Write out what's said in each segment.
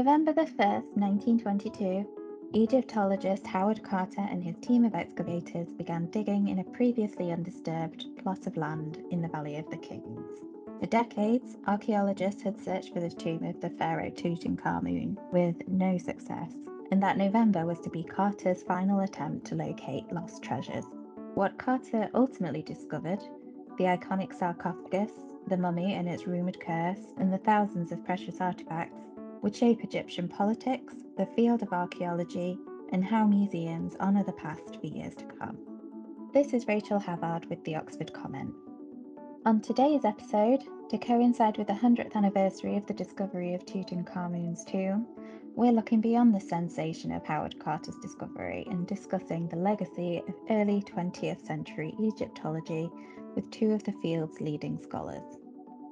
November the 1st, 1922, Egyptologist Howard Carter and his team of excavators began digging in a previously undisturbed plot of land in the Valley of the Kings. For decades, archaeologists had searched for the tomb of the Pharaoh Tutankhamun with no success, and that November was to be Carter's final attempt to locate lost treasures. What Carter ultimately discovered, the iconic sarcophagus, the mummy and its rumoured curse, and the thousands of precious artefacts, would shape Egyptian politics, the field of archaeology, and how museums honour the past for years to come. This is Rachel Havard with the Oxford Comment. On today's episode, to coincide with the 100th anniversary of the discovery of Tutankhamun's tomb, we're looking beyond the sensation of Howard Carter's discovery and discussing the legacy of early 20th century Egyptology with two of the field's leading scholars.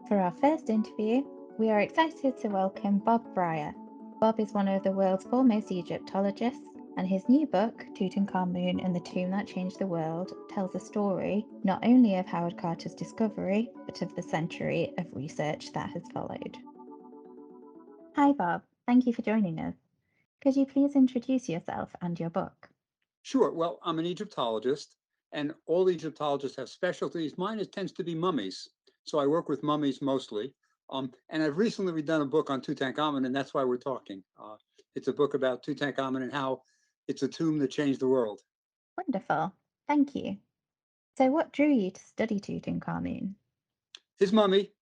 For our first interview, we are excited to welcome Bob Brier. Bob is one of the world's foremost Egyptologists, and his new book, Tutankhamun and the Tomb That Changed the World, tells a story not only of Howard Carter's discovery, but of the century of research that has followed. Hi Bob, thank you for joining us. Could you please introduce yourself and your book? Sure. Well, I'm an Egyptologist, and all Egyptologists have specialties. Mine tends to be mummies. So I work with mummies mostly. And I've recently redone a book on Tutankhamun, and that's why we're talking. It's a book about Tutankhamun and how it's a tomb that changed the world. Wonderful, thank you. So what drew you to study Tutankhamun? His mummy,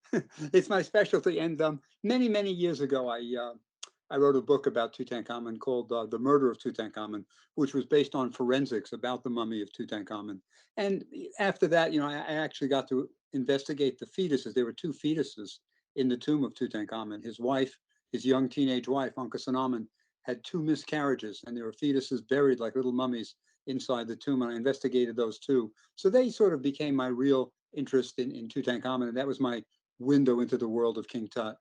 it's my specialty. And many, many years ago, I wrote a book about Tutankhamun called The Murder of Tutankhamun, which was based on forensics about the mummy of Tutankhamun. And after that, I actually got to investigate the fetuses. There were two fetuses in the tomb of Tutankhamun. His wife, his young teenage wife, Ankhesenamun, had two miscarriages, and there were fetuses buried like little mummies inside the tomb, and I investigated those too. So they sort of became my real interest in Tutankhamun, and that was my window into the world of King Tut.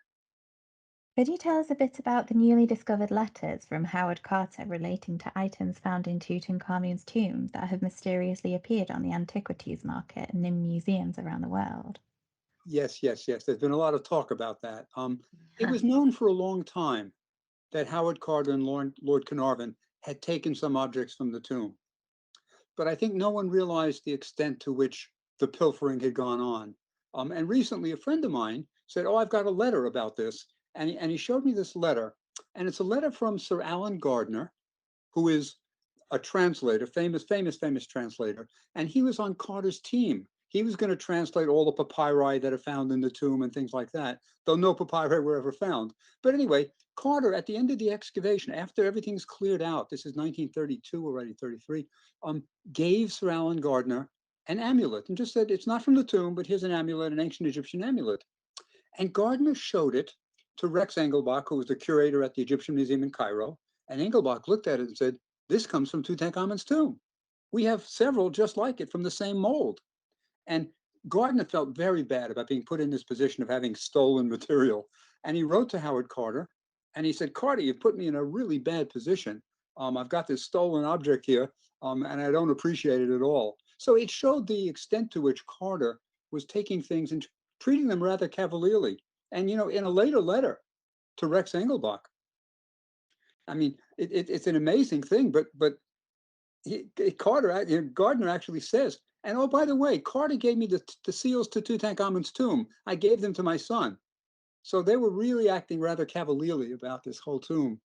Could you tell us a bit about the newly discovered letters from Howard Carter relating to items found in Tutankhamun's tomb that have mysteriously appeared on the antiquities market and in museums around the world? Yes. There's been a lot of talk about that. It was known for a long time that Howard Carter and Lord Carnarvon had taken some objects from the tomb. But I think no one realized the extent to which the pilfering had gone on. And recently, a friend of mine said, "Oh, I've got a letter about this." And he showed me this letter. And it's a letter from Sir Alan Gardner, who is a translator, famous translator. And he was on Carter's team. He was going to translate all the papyri that are found in the tomb and things like that, though no papyri were ever found. But anyway, Carter, at the end of the excavation, after everything's cleared out, this is 1932 already, 33, gave Sir Alan Gardner an amulet and just said, "It's not from the tomb, but here's an amulet, an ancient Egyptian amulet." And Gardner showed it to Rex Engelbach, who was the curator at the Egyptian Museum in Cairo. And Engelbach looked at it and said, "This comes from Tutankhamun's tomb. We have several just like it from the same mold." And Gardner felt very bad about being put in this position of having stolen material. And he wrote to Howard Carter and he said, "Carter, you've put me in a really bad position. I've got this stolen object here, and I don't appreciate it at all." So it showed the extent to which Carter was taking things and treating them rather cavalierly. And, in a later letter to Rex Engelbach, I mean, it's an amazing thing, but Gardner actually says, "And oh, by the way, Carter gave me the seals to Tutankhamun's tomb. I gave them to my son." So they were really acting rather cavalierly about this whole tomb.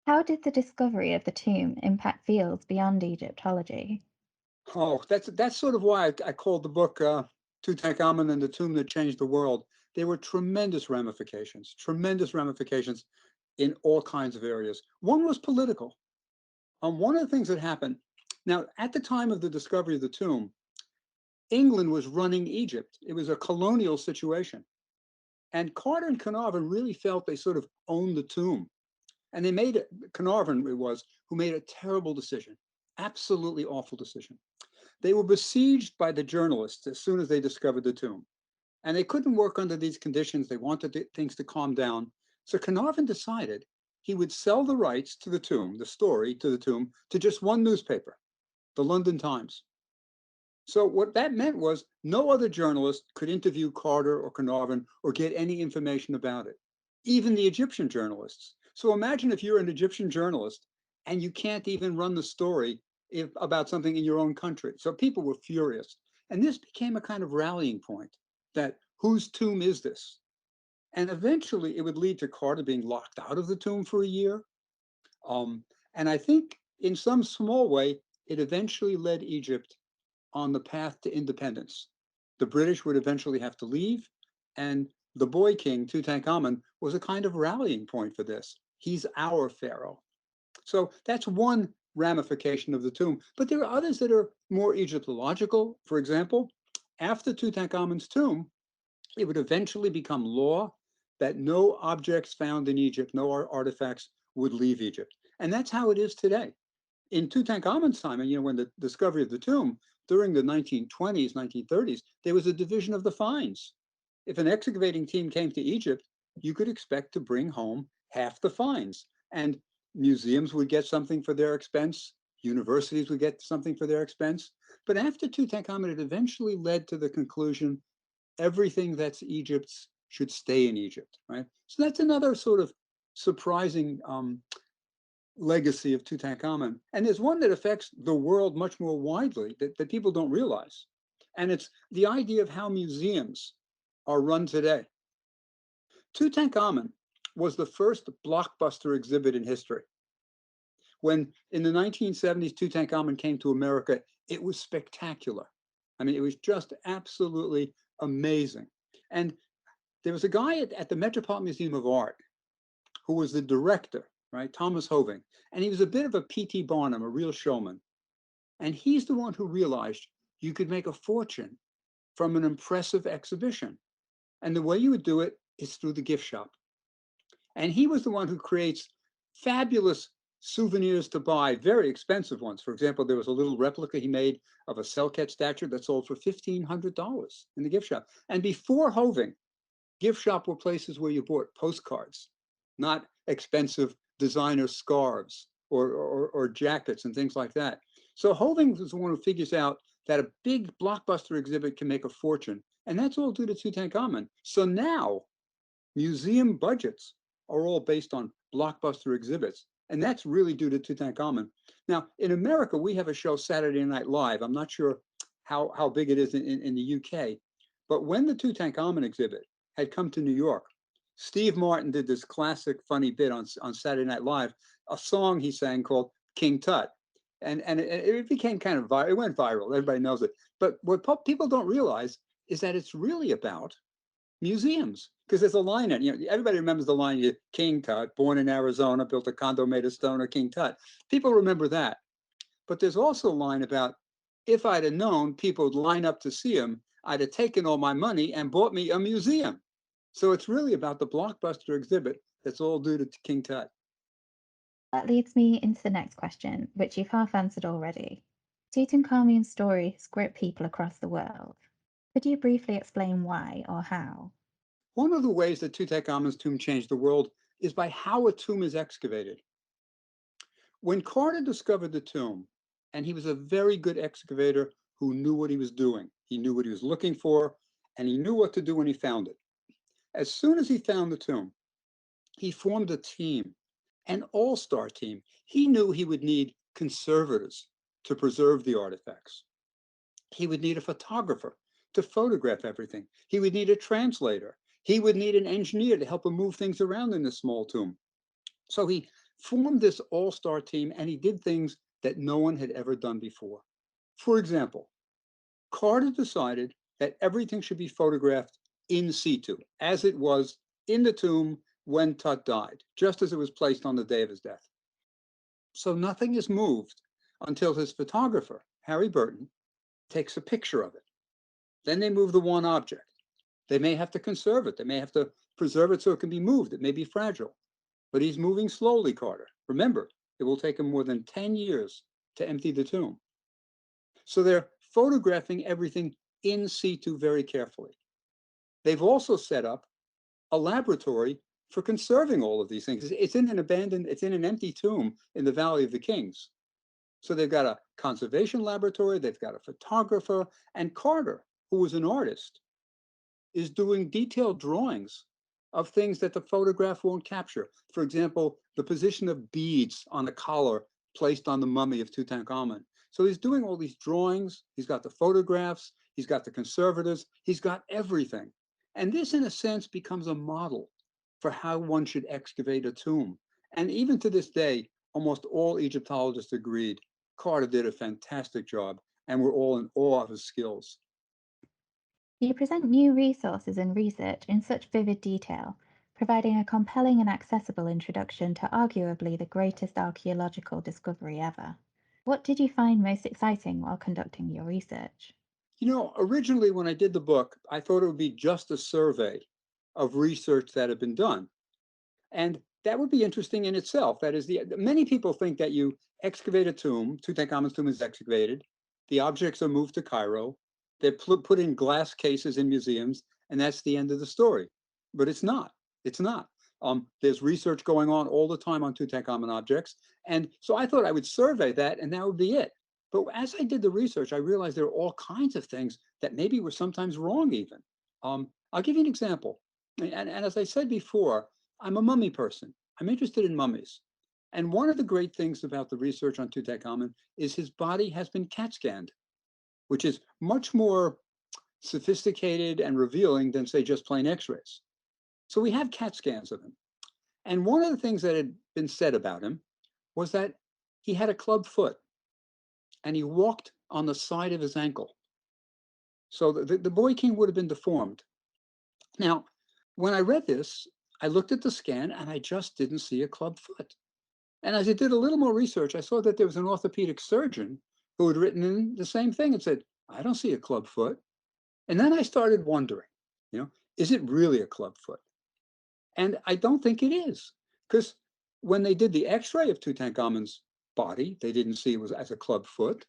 How did the discovery of the tomb impact fields beyond Egyptology? Oh, that's sort of why I called the book Tutankhamun and the Tomb That Changed the World. There were tremendous ramifications in all kinds of areas. One was political. One of the things that happened, now at the time of the discovery of the tomb, England was running Egypt. It was a colonial situation. And Carter and Carnarvon really felt they sort of owned the tomb. And Carnarvon it was, who made a terrible decision, absolutely awful decision. They were besieged by the journalists as soon as they discovered the tomb. And they couldn't work under these conditions. They wanted things to calm down. So Carnarvon decided he would sell the rights to the tomb, the story to the tomb, to just one newspaper, the London Times. So what that meant was no other journalist could interview Carter or Carnarvon or get any information about it, even the Egyptian journalists. So imagine if you're an Egyptian journalist and you can't even run the story about something in your own country. So people were furious. And this became a kind of rallying point that whose tomb is this? And eventually it would lead to Carter being locked out of the tomb for a year. And I think in some small way, it eventually led Egypt on the path to independence. The British would eventually have to leave, and the boy king, Tutankhamun, was a kind of rallying point for this. He's our pharaoh. So that's one ramification of the tomb. But there are others that are more Egyptological. For example, after Tutankhamun's tomb, it would eventually become law that no objects found in Egypt, no artifacts would leave Egypt. And that's how it is today. In Tutankhamun's time, and when the discovery of the tomb, during the 1920s, 1930s, there was a division of the finds. If an excavating team came to Egypt, you could expect to bring home half the finds. And museums would get something for their expense, universities would get something for their expense. But after Tutankhamun, it eventually led to the conclusion everything that's Egypt's should stay in Egypt, right? So that's another sort of surprising legacy of Tutankhamun. And there's one that affects the world much more widely that people don't realize. And it's the idea of how museums are run today. Tutankhamun was the first blockbuster exhibit in history. When in the 1970s Tutankhamun came to America, it was spectacular. I mean, it was just absolutely amazing. And there was a guy at the Metropolitan Museum of Art who was the director, right? Thomas Hoving. And he was a bit of a P.T. Barnum, a real showman. And he's the one who realized you could make a fortune from an impressive exhibition. And the way you would do it is through the gift shop. And he was the one who creates fabulous souvenirs to buy, very expensive ones. For example, there was a little replica he made of a Selket statue that sold for $1,500 in the gift shop. And before Hoving, gift shop were places where you bought postcards, not expensive designer scarves or jackets and things like that. So Hoving was the one who figures out that a big blockbuster exhibit can make a fortune. And that's all due to Tutankhamun. So now museum budgets are all based on blockbuster exhibits. And that's really due to Tutankhamun. Now, in America, we have a show, Saturday Night Live. I'm not sure how big it is in the UK. But when the Tutankhamun exhibit had come to New York, Steve Martin did this classic funny bit on Saturday Night Live, a song he sang called King Tut. And it became kind of viral. It went viral. Everybody knows it. But what people don't realize is that it's really about museums. Because there's a line in it. Everybody remembers the line, King Tut, born in Arizona, built a condo made of stone, or King Tut. People remember that. But there's also a line about, if I'd have known people would line up to see him, I'd have taken all my money and bought me a museum. So it's really about the blockbuster exhibit that's all due to King Tut. That leads me into the next question, which you've half answered already. Tutankhamun's story has gripped people across the world. Could you briefly explain why or how? One of the ways that Tutankhamun's tomb changed the world is by how a tomb is excavated. When Carter discovered the tomb, and he was a very good excavator who knew what he was doing, he knew what he was looking for, and he knew what to do when he found it. As soon as he found the tomb, he formed a team, an all-star team. He knew he would need conservators to preserve the artifacts. He would need a photographer to photograph everything. He would need a translator. He would need an engineer to help him move things around in this small tomb. So he formed this all-star team, and he did things that no one had ever done before. For example, Carter decided that everything should be photographed in situ, as it was in the tomb when Tut died, just as it was placed on the day of his death. So nothing is moved until his photographer, Harry Burton, takes a picture of it. Then they move the one object. They may have to conserve it. They may have to preserve it so it can be moved. It may be fragile. But he's moving slowly, Carter. Remember, it will take him more than 10 years to empty the tomb. So they're photographing everything in situ very carefully. They've also set up a laboratory for conserving all of these things. It's in an empty tomb in the Valley of the Kings. So they've got a conservation laboratory, they've got a photographer, and Carter, who was an artist, is doing detailed drawings of things that the photograph won't capture. For example, the position of beads on a collar placed on the mummy of Tutankhamun. So he's doing all these drawings, he's got the photographs, he's got the conservators, he's got everything. And this, in a sense, becomes a model for how one should excavate a tomb. And even to this day, almost all Egyptologists agreed Carter did a fantastic job, and we're all in awe of his skills. You present new resources and research in such vivid detail, providing a compelling and accessible introduction to arguably the greatest archaeological discovery ever. What did you find most exciting while conducting your research? You know, originally when I did the book, I thought it would be just a survey of research that had been done. And that would be interesting in itself. That is, many people think that you excavate a tomb, Tutankhamun's tomb is excavated, the objects are moved to Cairo, they're put in glass cases in museums, and that's the end of the story. But it's not. It's not. There's research going on all the time on Tutankhamun objects. And so I thought I would survey that, and that would be it. But as I did the research, I realized there are all kinds of things that maybe were sometimes wrong even. I'll give you an example. And as I said before, I'm a mummy person. I'm interested in mummies. And one of the great things about the research on Tutankhamun is his body has been CAT scanned, which is much more sophisticated and revealing than, say, just plain x-rays. So we have CAT scans of him. And one of the things that had been said about him was that he had a club foot and he walked on the side of his ankle. So the boy king would have been deformed. Now, when I read this, I looked at the scan and I just didn't see a club foot. And as I did a little more research, I saw that there was an orthopedic surgeon who had written in the same thing and said, I don't see a club foot. And then I started wondering, is it really a club foot? And I don't think it is, because when they did the x-ray of Tutankhamun's body, they didn't see it was as a club foot.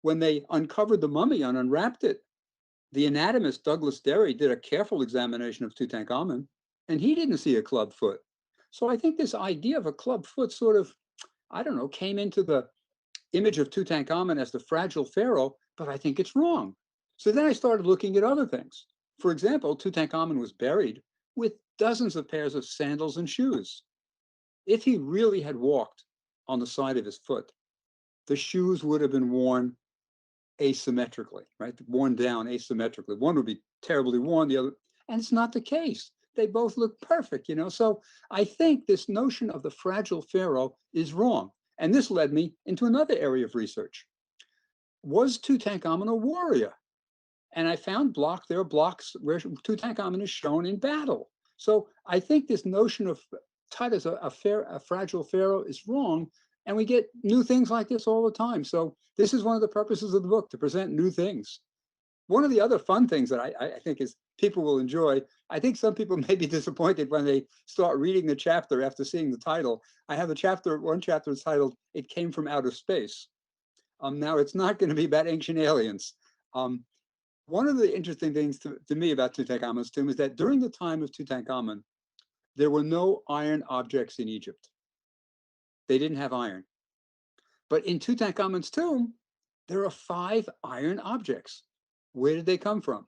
When they uncovered the mummy and unwrapped it, the anatomist Douglas Derry did a careful examination of Tutankhamun, and he didn't see a club foot. So I think this idea of a club foot sort of, I don't know, came into the image of Tutankhamun as the fragile pharaoh, but I think it's wrong. So then I started looking at other things. For example, Tutankhamun was buried with dozens of pairs of sandals and shoes. If he really had walked on the side of his foot, the shoes would have been worn asymmetrically, right? Worn down asymmetrically. One would be terribly worn, the other, and it's not the case. They both look perfect, So I think this notion of the fragile pharaoh is wrong. And this led me into another area of research. Was Tutankhamun a warrior? And I found there are blocks where Tutankhamun is shown in battle. So I think this notion of Tut as a fragile pharaoh is wrong. And we get new things like this all the time. So this is one of the purposes of the book, to present new things. One of the other fun things that I think is people will enjoy, I think some people may be disappointed when they start reading the chapter after seeing the title. I have one chapter is titled, It Came from Outer Space. Now, it's not going to be about ancient aliens. One of the interesting things to me about Tutankhamun's tomb is that during the time of Tutankhamun, there were no iron objects in Egypt. They didn't have iron. But in Tutankhamun's tomb, there are 5 iron objects. Where did they come from?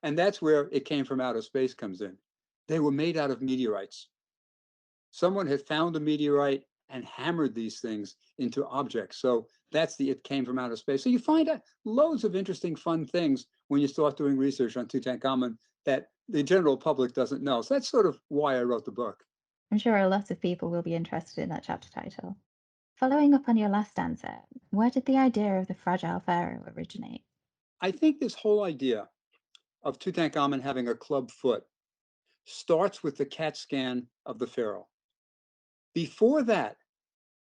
And that's where It Came from Outer Space comes in. They were made out of meteorites. Someone had found a meteorite and hammered these things into objects. So that's It Came from Outer Space. So you find out loads of interesting, fun things when you start doing research on Tutankhamun that the general public doesn't know. So that's sort of why I wrote the book. I'm sure a lot of people will be interested in that chapter title. Following up on your last answer, where did the idea of the fragile pharaoh originate? I think this whole idea of Tutankhamun having a club foot starts with the CAT scan of the pharaoh. Before that,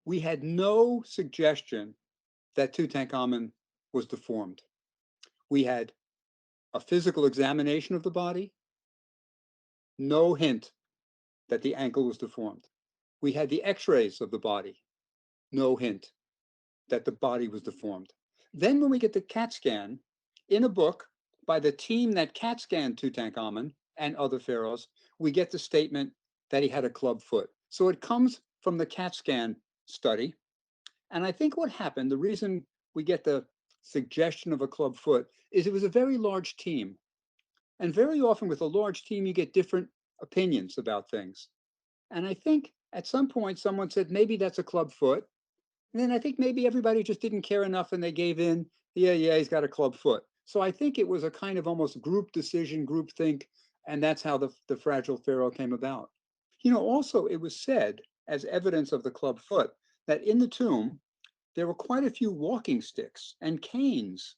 we had no suggestion that Tutankhamun was deformed. We had a physical examination of the body, no hint that the ankle was deformed. We had the x-rays of the body, no hint that the body was deformed. Then when we get the CAT scan, in a book by the team that CAT scanned Tutankhamun and other pharaohs, we get the statement that he had a club foot. So it comes from the CAT scan study. And I think what happened, the reason we get the suggestion of a club foot, is it was a very large team. And very often with a large team, you get different opinions about things. And I think at some point someone said maybe that's a club foot. And then I think maybe everybody just didn't care enough and they gave in. Yeah, he's got a club foot. So I think it was a kind of almost group decision, group think, and that's how the fragile pharaoh came about. Also it was said as evidence of the club foot that in the tomb there were quite a few walking sticks and canes,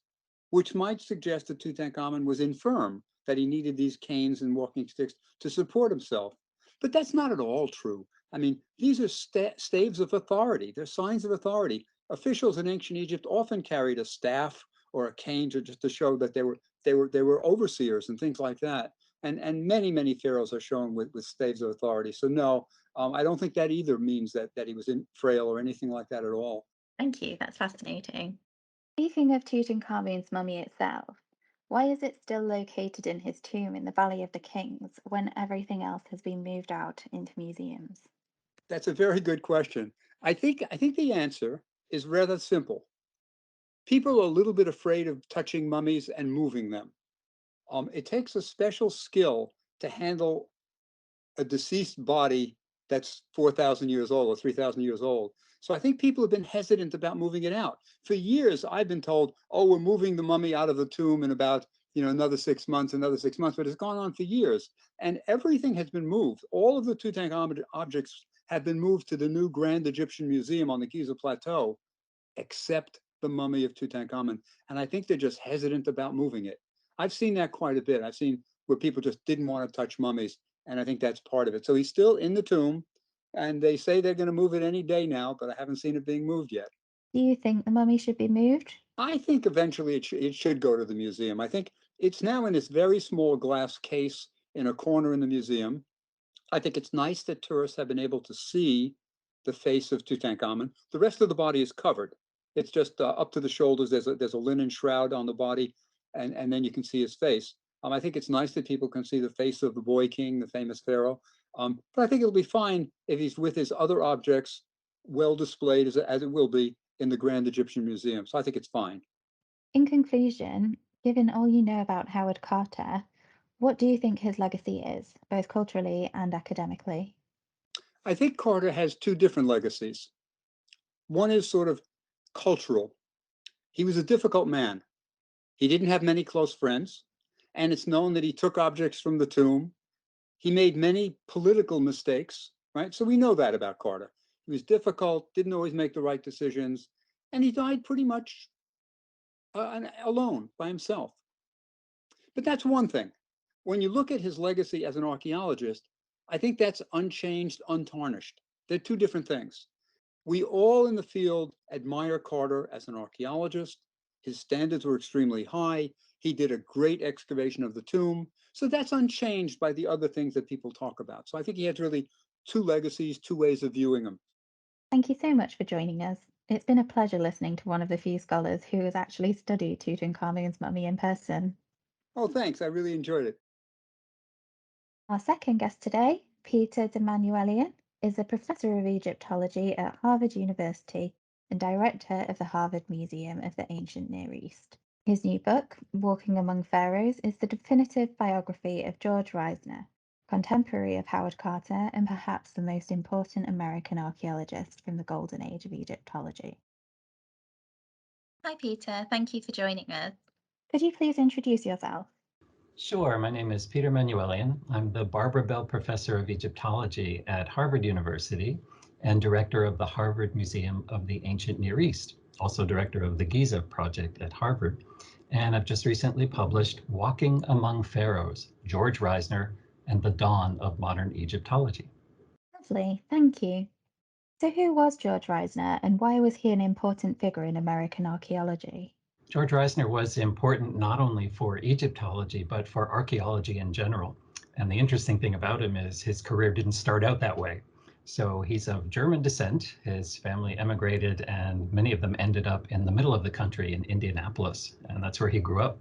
which might suggest that Tutankhamun was infirm, that he needed these canes and walking sticks to support himself. But that's not at all true. I mean, these are staves of authority. They're signs of authority. Officials in ancient Egypt often carried a staff or a cane just to show that they were overseers and things like that. And many pharaohs are shown with staves of authority. So no, I don't think that either means that he was frail or anything like that at all. Thank you, that's fascinating. Speaking of Tutankhamun's mummy itself, why is it still located in his tomb in the Valley of the Kings when everything else has been moved out into museums? That's a very good question. I think the answer is rather simple. People are a little bit afraid of touching mummies and moving them. It takes a special skill to handle a deceased body that's 4,000 years old or 3,000 years old. So I think people have been hesitant about moving it out. For years, I've been told, oh, we're moving the mummy out of the tomb in about another 6 months, but it's gone on for years. And everything has been moved. All of the Tutankhamun objects have been moved to the new Grand Egyptian Museum on the Giza Plateau, except the mummy of Tutankhamun. And I think they're just hesitant about moving it. I've seen that quite a bit. I've seen where people just didn't want to touch mummies. And I think that's part of it. So he's still in the tomb, and they say they're going to move it any day now, but I haven't seen it being moved yet. Do you think the mummy should be moved? I think eventually it should go to the museum. I think it's now in this very small glass case in a corner in the museum. I think it's nice that tourists have been able to see the face of Tutankhamun. The rest of the body is covered. It's just up to the shoulders. There's a linen shroud on the body, and then you can see his face. I think it's nice that people can see the face of the boy king, the famous pharaoh. But I think it'll be fine if he's with his other objects well displayed as it will be in the Grand Egyptian Museum. So I think it's fine. In conclusion, given all you know about Howard Carter, what do you think his legacy is, both culturally and academically? I think Carter has two different legacies. One is sort of cultural. He was a difficult man. He didn't have many close friends, and it's known that he took objects from the tomb. He made many political mistakes, right? So we know that about Carter. He was difficult, didn't always make the right decisions, and he died pretty much alone by himself. But that's one thing. When you look at his legacy as an archaeologist, I think that's unchanged, untarnished. They're two different things. We all in the field admire Carter as an archaeologist. His standards were extremely high. He did a great excavation of the tomb. So that's unchanged by the other things that people talk about. So I think he has really two legacies, two ways of viewing him. Thank you so much for joining us. It's been a pleasure listening to one of the few scholars who has actually studied Tutankhamun's mummy in person. Oh, thanks. I really enjoyed it. Our second guest today, Peter Der Manuelian, is a professor of Egyptology at Harvard University and director of the Harvard Museum of the Ancient Near East. His new book, Walking Among Pharaohs, is the definitive biography of George Reisner, contemporary of Howard Carter and perhaps the most important American archaeologist from the golden age of Egyptology. Hi, Peter. Thank you for joining us. Could you please introduce yourself? Sure. My name is Peter Manuelian. I'm the Barbara Bell Professor of Egyptology at Harvard University and director of the Harvard Museum of the Ancient Near East, also director of the Giza project at Harvard. And I've just recently published Walking Among Pharaohs, George Reisner and the Dawn of Modern Egyptology. Lovely. Thank you. So who was George Reisner and why was he an important figure in American archaeology? George Reisner was important not only for Egyptology, but for archaeology in general. And the interesting thing about him is his career didn't start out that way. So he's of German descent. His family emigrated, and many of them ended up in the middle of the country in Indianapolis, and that's where he grew up.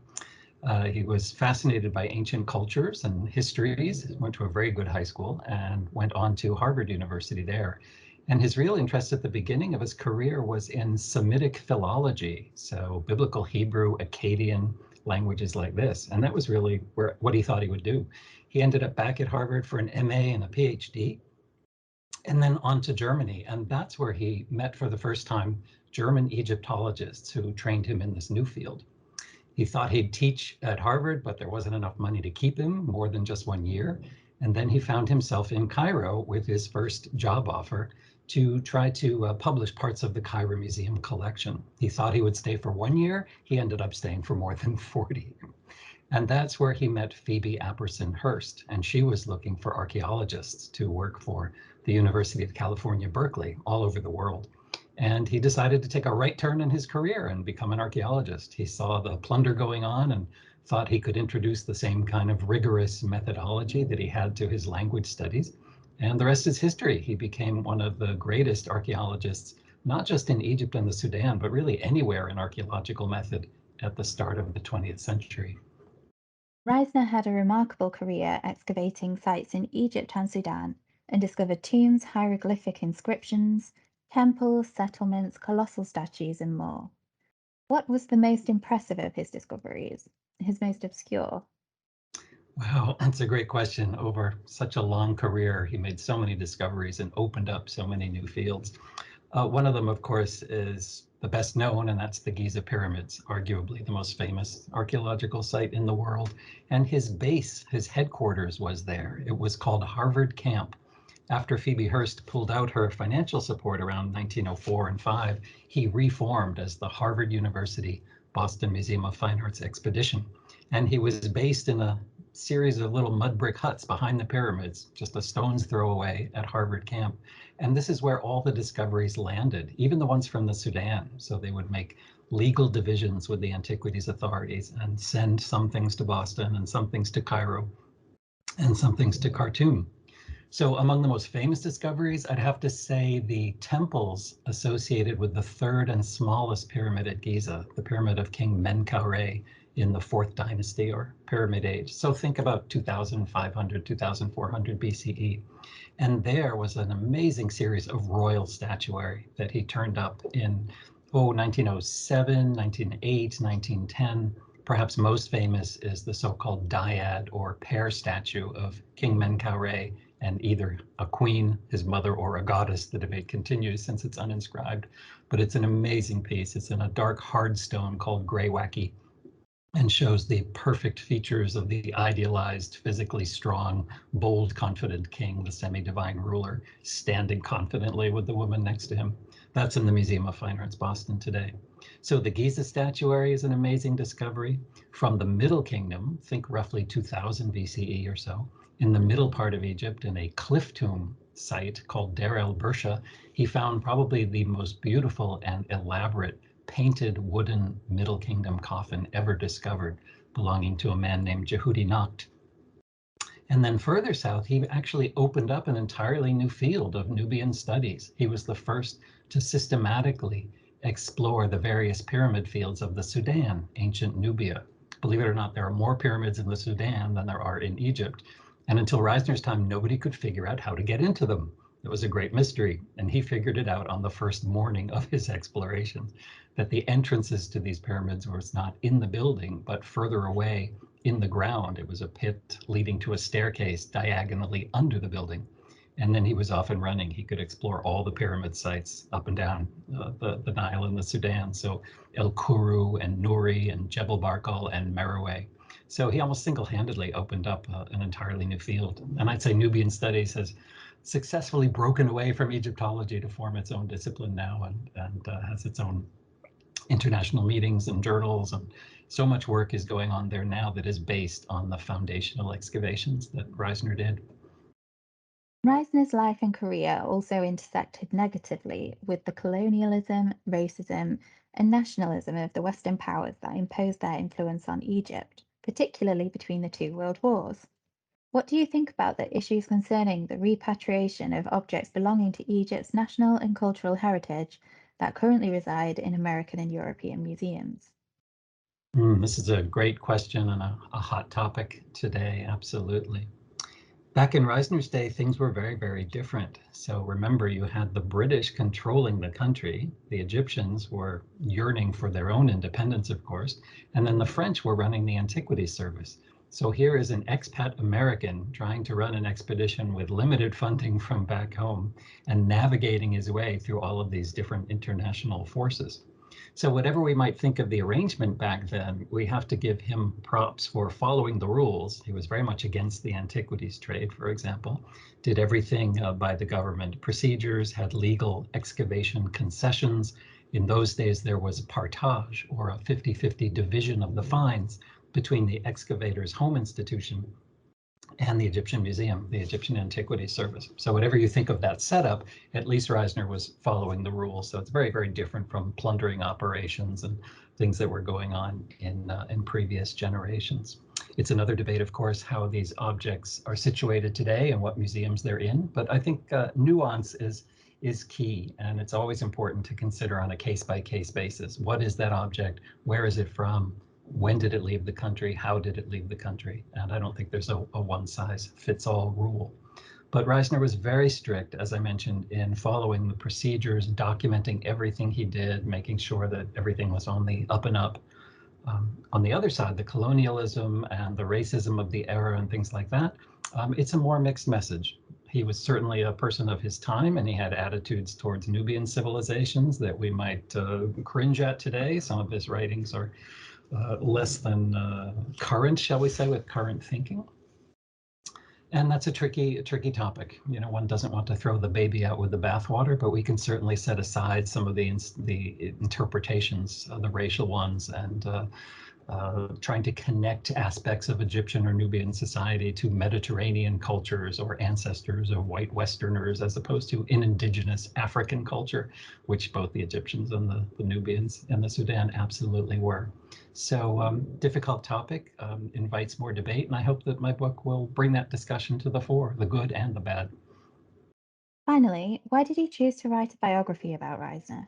He was fascinated by ancient cultures and histories, went to a very good high school, and went on to Harvard University there. And his real interest at the beginning of his career was in Semitic philology, so Biblical Hebrew, Akkadian, languages like this. And that was really what he thought he would do. He ended up back at Harvard for an MA and a PhD, and then on to Germany. And that's where he met for the first time German Egyptologists who trained him in this new field. He thought he'd teach at Harvard, but there wasn't enough money to keep him more than just 1 year. And then he found himself in Cairo with his first job offer to try to publish parts of the Cairo Museum collection. He thought he would stay for 1 year. He ended up staying for more than 40. And that's where he met Phoebe Apperson Hearst, and she was looking for archaeologists to work for the University of California, Berkeley, all over the world. And he decided to take a right turn in his career and become an archaeologist. He saw the plunder going on and thought he could introduce the same kind of rigorous methodology that he had to his language studies. And the rest is history. He became one of the greatest archaeologists, not just in Egypt and the Sudan, but really anywhere in archaeological method at the start of the 20th century. Reisner had a remarkable career excavating sites in Egypt and Sudan and discovered tombs, hieroglyphic inscriptions, temples, settlements, colossal statues, and more. What was the most impressive of his discoveries? His most obscure? Wow, that's a great question. Over such a long career, he made so many discoveries and opened up so many new fields. One of them, of course, is the best known, and that's the Giza pyramids, arguably the most famous archaeological site in the world. And his base, his headquarters was there. It was called Harvard Camp. After Phoebe Hearst pulled out her financial support around 1904 and 5, he reformed as the Harvard University Boston Museum of Fine Arts Expedition. And he was based in a series of little mud brick huts behind the pyramids, just a stone's throw away at Harvard Camp. And this is where all the discoveries landed, even the ones from the Sudan. So they would make legal divisions with the antiquities authorities and send some things to Boston and some things to Cairo and some things to Khartoum. So among the most famous discoveries, I'd have to say the temples associated with the third and smallest pyramid at Giza, the pyramid of King Menkaure in the 4th dynasty or pyramid age. So think about 2500, 2400 BCE. And there was an amazing series of royal statuary that he turned up in 1907, 1908, 1910. Perhaps most famous is the so-called dyad or pair statue of King Menkaure and either a queen, his mother, or a goddess. The debate continues since it's uninscribed, but it's an amazing piece. It's in a dark hard stone called greywacke and shows the perfect features of the idealized, physically strong, bold, confident king, the semi-divine ruler, standing confidently with the woman next to him. That's in the Museum of Fine Arts, Boston today. So the Giza statuary is an amazing discovery. From the Middle Kingdom, think roughly 2000 BCE or so, in the middle part of Egypt, in a cliff tomb site called Deir el-Bersha, he found probably the most beautiful and elaborate painted wooden Middle Kingdom coffin ever discovered, belonging to a man named Jehudi Nacht. And then further south, he actually opened up an entirely new field of Nubian studies. He was the first to systematically explore the various pyramid fields of the Sudan, ancient Nubia. Believe it or not, there are more pyramids in the Sudan than there are in Egypt. And until Reisner's time, nobody could figure out how to get into them. It was a great mystery, and he figured it out on the first morning of his explorations, that the entrances to these pyramids was not in the building, but further away in the ground. It was a pit leading to a staircase diagonally under the building. And then he was off and running. He could explore all the pyramid sites up and down the Nile in the Sudan. So El Kuru and Nuri and Jebel Barkal and Merowe. So he almost single-handedly opened up an entirely new field. And I'd say Nubian studies has successfully broken away from Egyptology to form its own discipline now and has its own international meetings and journals, and so much work is going on there now that is based on the foundational excavations that Reisner did. Reisner's life and career also intersected negatively with the colonialism, racism, and nationalism of the Western powers that imposed their influence on Egypt, particularly between the two world wars. What do you think about the issues concerning the repatriation of objects belonging to Egypt's national and cultural heritage that currently reside in American and European museums? This is a great question and a hot topic today, absolutely. Back in Reisner's day, things were very, very different. So remember, you had the British controlling the country. The Egyptians were yearning for their own independence, of course, and then the French were running the Antiquities Service. So here is an expat American trying to run an expedition with limited funding from back home and navigating his way through all of these different international forces. So whatever we might think of the arrangement back then, we have to give him props for following the rules. He was very much against the antiquities trade, for example, did everything by the government procedures, had legal excavation concessions. In those days, there was partage, or a 50-50 division of the fines between the excavator's home institution and the Egyptian Museum, the Egyptian Antiquities Service. So whatever you think of that setup, at least Reisner was following the rules. So it's very, very different from plundering operations and things that were going on in previous generations. It's another debate, of course, how these objects are situated today and what museums they're in. But I think nuance is key, and it's always important to consider on a case-by-case basis. What is that object? Where is it from? When did it leave the country? How did it leave the country? And I don't think there's a one-size-fits-all rule. But Reisner was very strict, as I mentioned, in following the procedures, documenting everything he did, making sure that everything was on the up and up. On the other side, the colonialism and the racism of the era and things like that, it's a more mixed message. He was certainly a person of his time, and he had attitudes towards Nubian civilizations that we might cringe at today. Some of his writings are less than current, shall we say, with current thinking. And that's a tricky topic. You know, one doesn't want to throw the baby out with the bathwater, but we can certainly set aside some of the interpretations, the racial ones, and trying to connect aspects of Egyptian or Nubian society to Mediterranean cultures or ancestors of white Westerners, as opposed to an indigenous African culture, which both the Egyptians and the Nubians and the Sudan absolutely were. So difficult topic, invites more debate, and I hope that my book will bring that discussion to the fore, the good and the bad. Finally, why did you choose to write a biography about Reisner?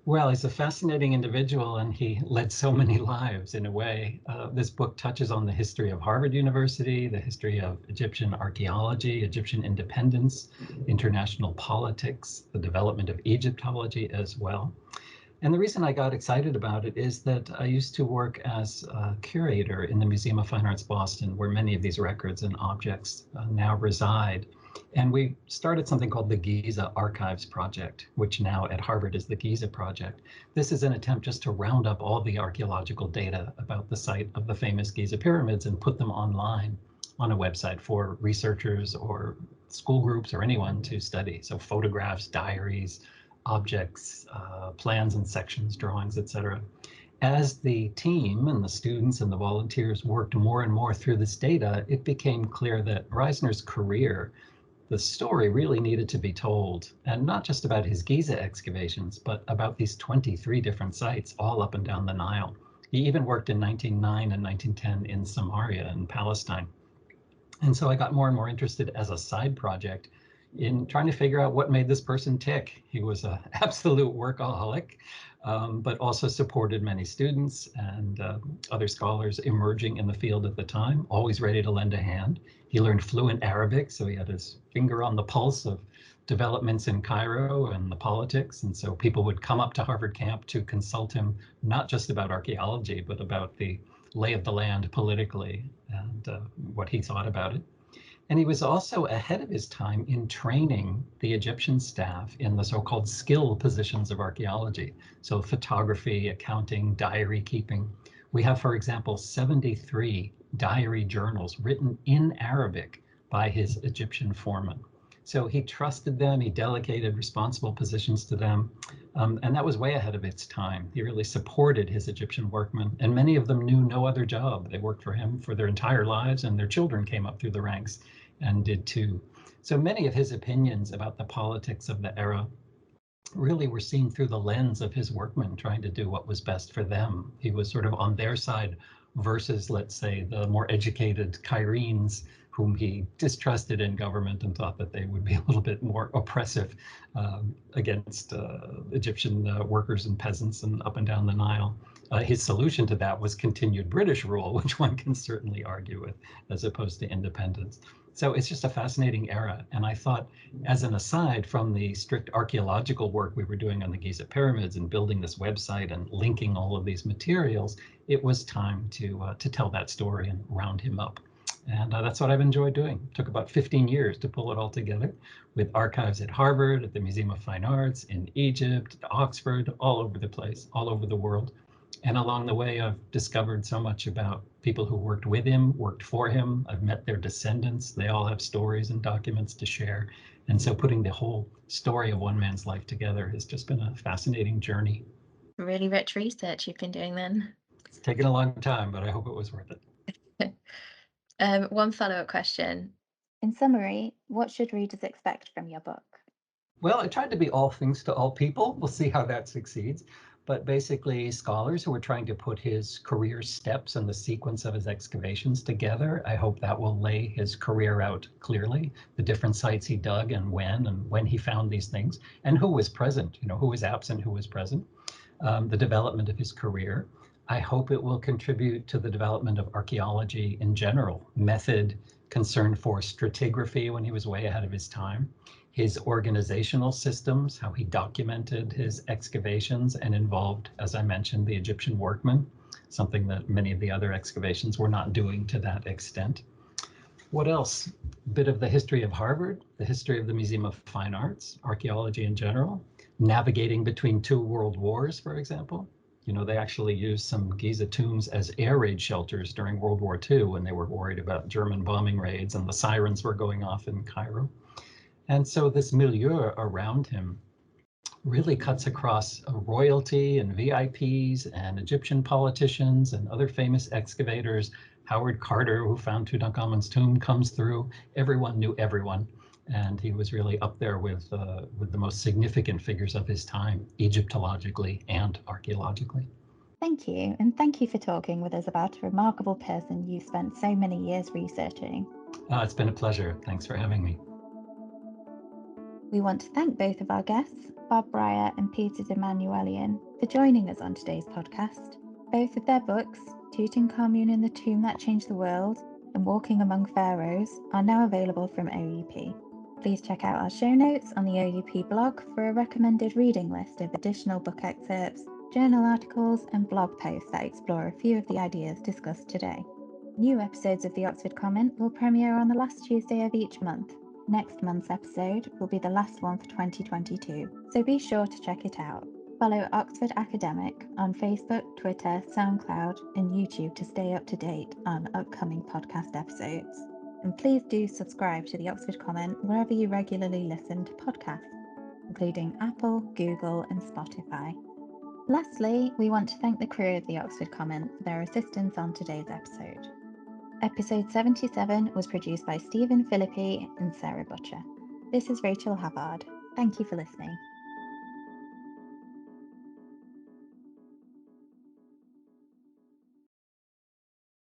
Well, he's a fascinating individual, and he led so many lives in a way. This book touches on the history of Harvard University, the history of Egyptian archaeology, Egyptian independence, international politics, the development of Egyptology as well. And the reason I got excited about it is that I used to work as a curator in the Museum of Fine Arts Boston, where many of these records and objects now reside. And we started something called the Giza Archives Project, which now at Harvard is the Giza Project. This is an attempt just to round up all the archaeological data about the site of the famous Giza pyramids and put them online on a website for researchers or school groups or anyone to study. So photographs, diaries, objects, plans and sections, drawings, etc. As the team and the students and the volunteers worked more and more through this data, it became clear that Reisner's career, the story really needed to be told, and not just about his Giza excavations, but about these 23 different sites all up and down the Nile. He even worked in 1909 and 1910 in Samaria in Palestine. And so I got more and more interested as a side project in trying to figure out what made this person tick. He was an absolute workaholic, but also supported many students and other scholars emerging in the field at the time, always ready to lend a hand. He learned fluent Arabic, so he had his finger on the pulse of developments in Cairo and the politics. And so people would come up to Harvard camp to consult him, not just about archaeology, but about the lay of the land politically and what he thought about it. And he was also ahead of his time in training the Egyptian staff in the so-called skill positions of archaeology. So photography, accounting, diary keeping. We have, for example, 73 diary journals written in Arabic by his Egyptian foremen. So he trusted them, he delegated responsible positions to them, and that was way ahead of its time. He really supported his Egyptian workmen, and many of them knew no other job. They worked for him for their entire lives, and their children came up through the ranks and did too. So many of his opinions about the politics of the era really were seen through the lens of his workmen trying to do what was best for them. He was sort of on their side versus, let's say, the more educated Cairenes whom he distrusted in government and thought that they would be a little bit more oppressive against Egyptian workers and peasants and up and down the Nile. His solution to that was continued British rule, which one can certainly argue with, as opposed to independence. So it's just a fascinating era. And I thought, as an aside from the strict archaeological work we were doing on the Giza pyramids and building this website and linking all of these materials, it was time to tell that story and round him up. And that's what I've enjoyed doing. It took about 15 years to pull it all together, with archives at Harvard, at the Museum of Fine Arts, in Egypt, at Oxford, all over the place, all over the world. And along the way, I've discovered so much about people who worked with him, worked for him. I've met their descendants. They all have stories and documents to share. And so putting the whole story of one man's life together has just been a fascinating journey. Really rich research you've been doing then. It's taken a long time, but I hope it was worth it. One follow-up question. In summary, what should readers expect from your book? Well, I tried to be all things to all people. We'll see how that succeeds. But basically, scholars who are trying to put his career steps and the sequence of his excavations together, I hope that will lay his career out clearly, the different sites he dug and when he found these things, and who was present, who was absent, who was present, the development of his career. I hope it will contribute to the development of archaeology in general, method, concern for stratigraphy when he was way ahead of his time, his organizational systems, how he documented his excavations and involved, as I mentioned, the Egyptian workmen, something that many of the other excavations were not doing to that extent. What else? A bit of the history of Harvard, the history of the Museum of Fine Arts, archaeology in general, navigating between two world wars, for example. They actually used some Giza tombs as air raid shelters during World War II when they were worried about German bombing raids and the sirens were going off in Cairo. And so this milieu around him really cuts across royalty and VIPs and Egyptian politicians and other famous excavators. Howard Carter, who found Tutankhamun's tomb, comes through. Everyone knew everyone. And he was really up there with the most significant figures of his time, Egyptologically and archaeologically. Thank you, and thank you for talking with us about a remarkable person you've spent so many years researching. It's been a pleasure. Thanks for having me. We want to thank both of our guests, Bob Brier and Peter Der Manuelian, for joining us on today's podcast. Both of their books, Tutankhamun and the Tomb That Changed the World and Walking Among Pharaohs, are now available from OUP. Please check out our show notes on the OUP blog for a recommended reading list of additional book excerpts, journal articles and blog posts that explore a few of the ideas discussed today. New episodes of the Oxford Comment will premiere on the last Tuesday of each month. Next month's episode will be the last one for 2022, so be sure to check it out. Follow Oxford Academic on Facebook, Twitter, SoundCloud and YouTube to stay up to date on upcoming podcast episodes. And please do subscribe to the Oxford Comment wherever you regularly listen to podcasts, including Apple, Google and Spotify. Lastly, we want to thank the crew of the Oxford Comment for their assistance on today's episode. Episode 77 was produced by Stephen Philippi and Sarah Butcher. This is Rachel Havard. Thank you for listening.